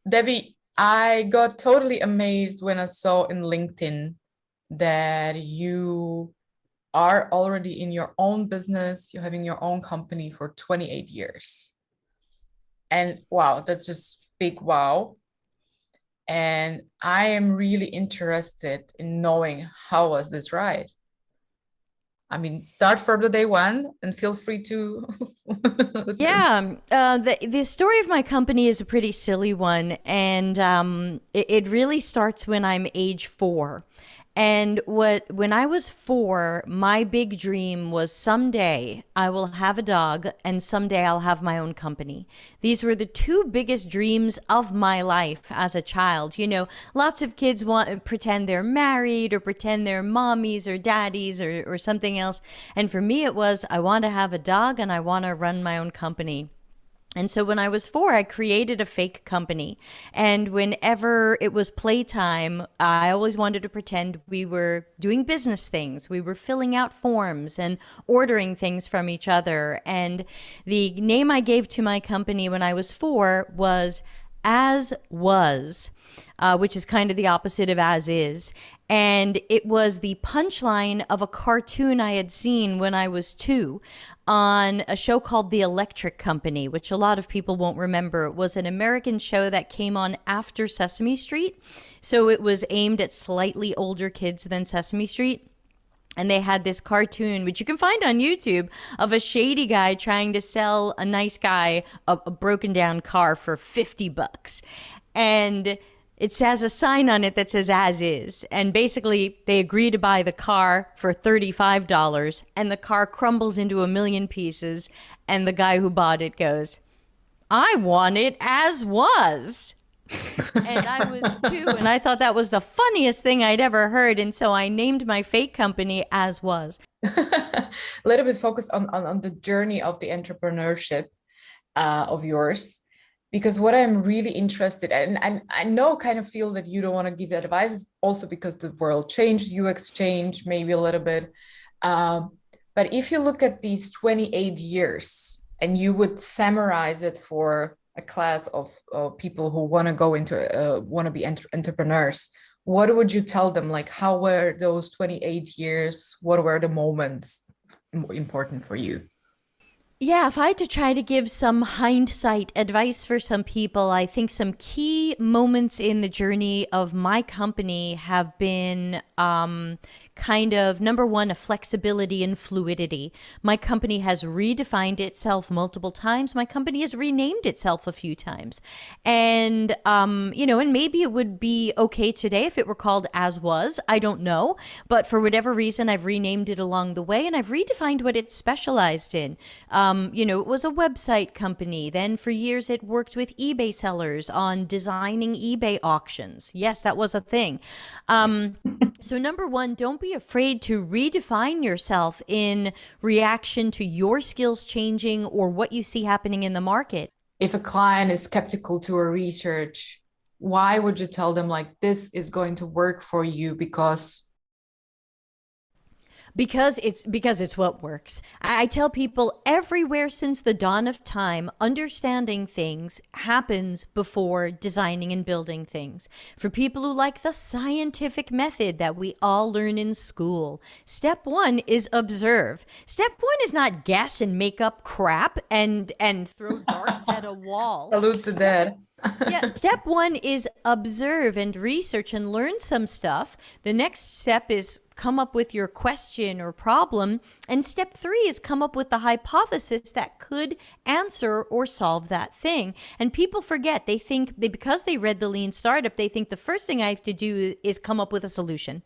Debbie, I got totally amazed when I saw in LinkedIn that you are already in your own business, you're having your own company for 28 years. And wow, that's just big wow. And I am really interested in knowing how was this right? I mean, start from the day one and feel free to, to Yeah, the story of my company is a pretty silly one, and it really starts when I'm age 4. And when I was 4, my big dream was someday I will have a dog, and someday I'll have my own company. These were the two biggest dreams of my life as a child. Lots of kids want to pretend they're married or pretend they're mommies or daddies or something else. And for me, it was I want to have a dog and I want to run my own company. And so when I was 4, I created a fake company. And whenever it was playtime, I always wanted to pretend we were doing business things. We were filling out forms and ordering things from each other. And the name I gave to my company when I was 4 was As Was, which is kind of the opposite of as is. And it was the punchline of a cartoon I had seen when I was 2 on a show called The Electric Company, which a lot of people won't remember. It was an American show that came on after Sesame Street. So it was aimed at slightly older kids than Sesame Street. And they had this cartoon, which you can find on YouTube, of a shady guy trying to sell a nice guy a broken down car for $50. And it has a sign on it that says as is. And basically, they agree to buy the car for $35, and the car crumbles into a million pieces. And the guy who bought it goes, I want it as was. And I was 2, and I thought that was the funniest thing I'd ever heard. And so I named my fake company As Was. a little bit focus on the journey of the entrepreneurship of yours. Because what I'm really interested in, and I know kind of feel that you don't want to give advice, also because the world changed, UX changed maybe a little bit. But if you look at these 28 years and you would summarize it for a class of people who want to go into, want to be entrepreneurs, what would you tell them? Like, how were those 28 years? What were the moments important for you? Yeah, if I had to try to give some hindsight advice for some people, I think some key moments in the journey of my company have been kind of number one, a flexibility and fluidity. My company has redefined itself multiple times. My company has renamed itself a few times. And maybe it would be okay today if it were called As Was. I don't know. But for whatever reason, I've renamed it along the way, and I've redefined what it specialized in. It was a website company. Then for years, it worked with eBay sellers on designing eBay auctions. Yes, that was a thing. So number one, don't be afraid to redefine yourself in reaction to your skills changing or what you see happening in the market. If a client is skeptical to a research, why would you tell them like this is going to work for you because Because it's what works. I tell people everywhere since the dawn of time, understanding things happens before designing and building things. For people who like the scientific method that we all learn in school, step one is observe. Step one is not guess and make up crap and throw darts at a wall. salute to that? Yeah, step one is observe and research and learn some stuff. The next step is come up with your question or problem. And step 3 is come up with the hypothesis that could answer or solve that thing. And people forget, because they read the Lean Startup, they think the first thing I have to do is come up with a solution.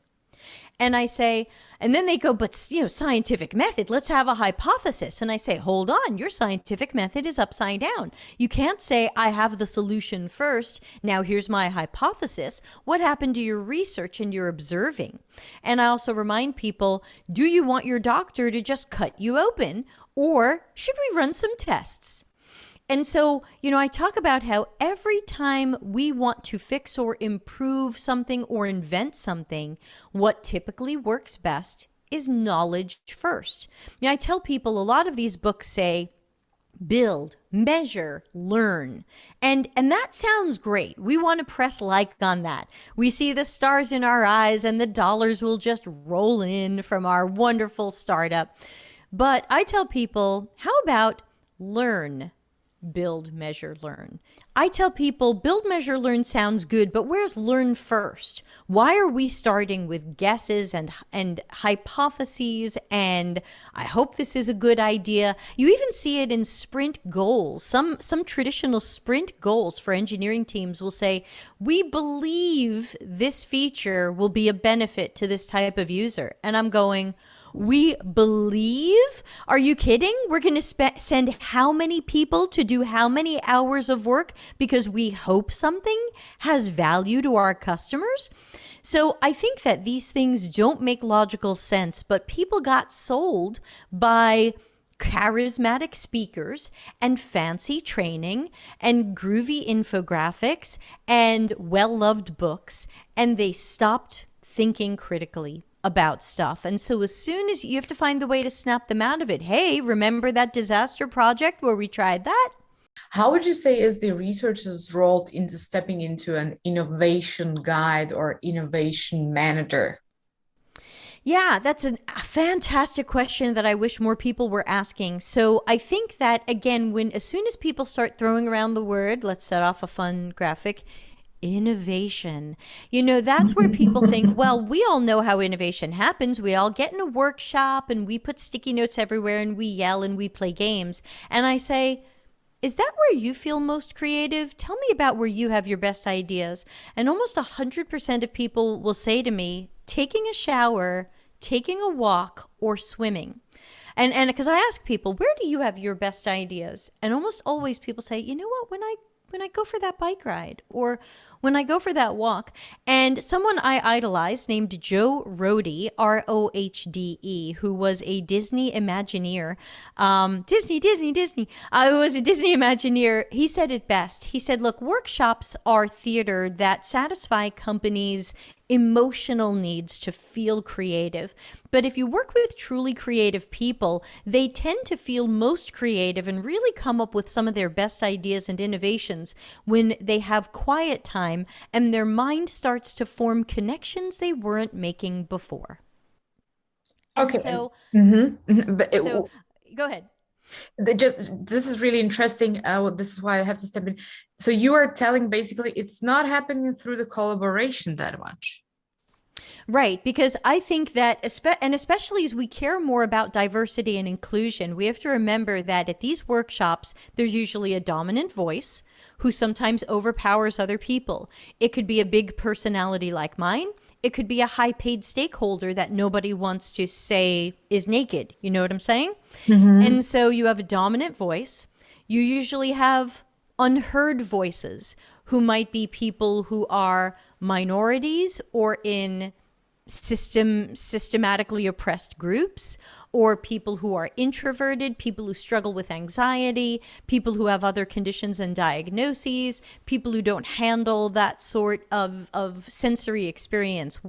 And I say, and then they go, but scientific method, let's have a hypothesis. And I say, hold on, your scientific method is upside down. You can't say, I have the solution first. Now here's my hypothesis. What happened to your research and your observing? And I also remind people, do you want your doctor to just cut you open, or should we run some tests? And so, I talk about how every time we want to fix or improve something or invent something, what typically works best is knowledge first. I tell people a lot of these books say, build, measure, learn. And that sounds great. We want to press like on that. We see the stars in our eyes and the dollars will just roll in from our wonderful startup. But I tell people, how about learn, build, measure, learn? I tell people build, measure, learn sounds good, but where's learn first? Why are we starting with guesses and hypotheses and I hope this is a good idea? You even see it in sprint goals. Some traditional sprint goals for engineering teams will say, we believe this feature will be a benefit to this type of user. And I'm going, we believe? Are you kidding? We're going to send how many people to do how many hours of work because we hope something has value to our customers? So I think that these things don't make logical sense, but people got sold by charismatic speakers and fancy training and groovy infographics and well-loved books, and they stopped thinking critically about stuff. And so as soon as you have to find the way to snap them out of it, hey, remember that disaster project where we tried that? How would you say is the researcher's role into stepping into an innovation guide or innovation manager? Yeah, that's a fantastic question that I wish more people were asking. So I think that, again, as soon as people start throwing around the word, let's set off a fun graphic, innovation. That's where people think, well, we all know how innovation happens. We all get in a workshop and we put sticky notes everywhere and we yell and we play games. And I say, is that where you feel most creative? Tell me about where you have your best ideas. And almost 100% of people will say to me, taking a shower, taking a walk, or swimming. And because I ask people, where do you have your best ideas? And almost always people say, you know what, when I go for that bike ride or when I go for that walk. And someone I idolize named Joe Rohde, Rohde, who was a Disney Imagineer, who was a Disney Imagineer, he said it best. He said, look, workshops are theater that satisfy companies' emotional needs to feel creative. But if you work with truly creative people, they tend to feel most creative and really come up with some of their best ideas and innovations when they have quiet time and their mind starts to form connections they weren't making before. Okay. So, But go ahead. This is really interesting. This is why I have to step in. So you are telling basically it's not happening through the collaboration that much. Right, because I think that, especially as we care more about diversity and inclusion, we have to remember that at these workshops, there's usually a dominant voice who sometimes overpowers other people. It could be a big personality like mine. It could be a high-paid stakeholder that nobody wants to say is naked. You know what I'm saying? Mm-hmm. And so you have a dominant voice. You usually have unheard voices who might be people who are minorities or in systematically oppressed groups, or people who are introverted, people who struggle with anxiety, people who have other conditions and diagnoses, people who don't handle that sort of sensory experience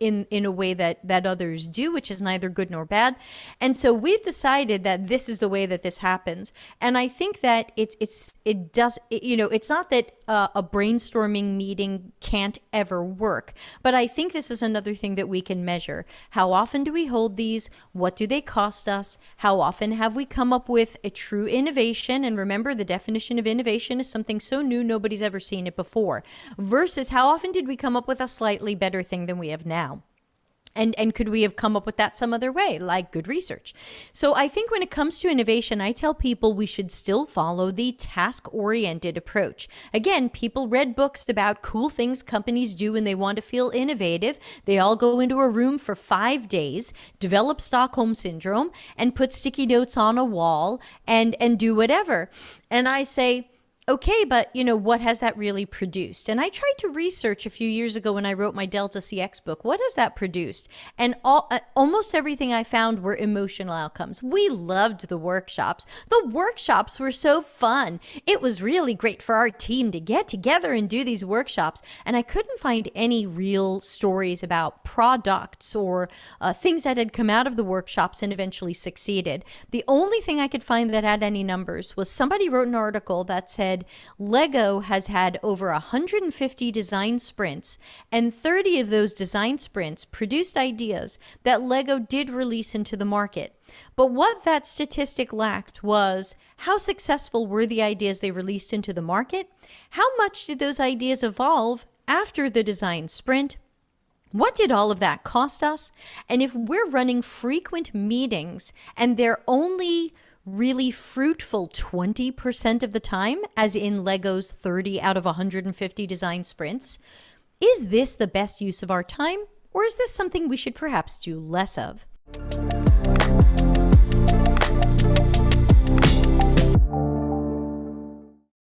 in a way that others do, which is neither good nor bad. And so we've decided that this is the way that this happens. And I think that it's not that a brainstorming meeting can't ever work, but I think this is another thing that we can measure. How often do we hold these? What do they cost us? How often have we come up with a true innovation? And remember, the definition of innovation is something so new nobody's ever seen it before, versus how often did we come up with a slightly better thing than we have now? And could we have come up with that some other way, like good research? So I think when it comes to innovation, I tell people we should still follow the task-oriented approach. Again, people read books about cool things companies do when they want to feel innovative. They all go into a room for 5 days, develop Stockholm Syndrome, and put sticky notes on a wall and do whatever. And I say, Okay, but what has that really produced? And I tried to research a few years ago when I wrote my DeltaCX book. What has that produced? And almost everything I found were emotional outcomes. We loved the workshops. The workshops were so fun. It was really great for our team to get together and do these workshops. And I couldn't find any real stories about products or things that had come out of the workshops and eventually succeeded. The only thing I could find that had any numbers was somebody wrote an article that said Lego has had over 150 design sprints, and 30 of those design sprints produced ideas that Lego did release into the market. But what that statistic lacked was how successful were the ideas they released into the market? How much did those ideas evolve after the design sprint? What did all of that cost us? And if we're running frequent meetings and they're only really fruitful 20% of the time, as in Lego's 30 out of 150 design sprints, is this the best use of our time? Or is this something we should perhaps do less of?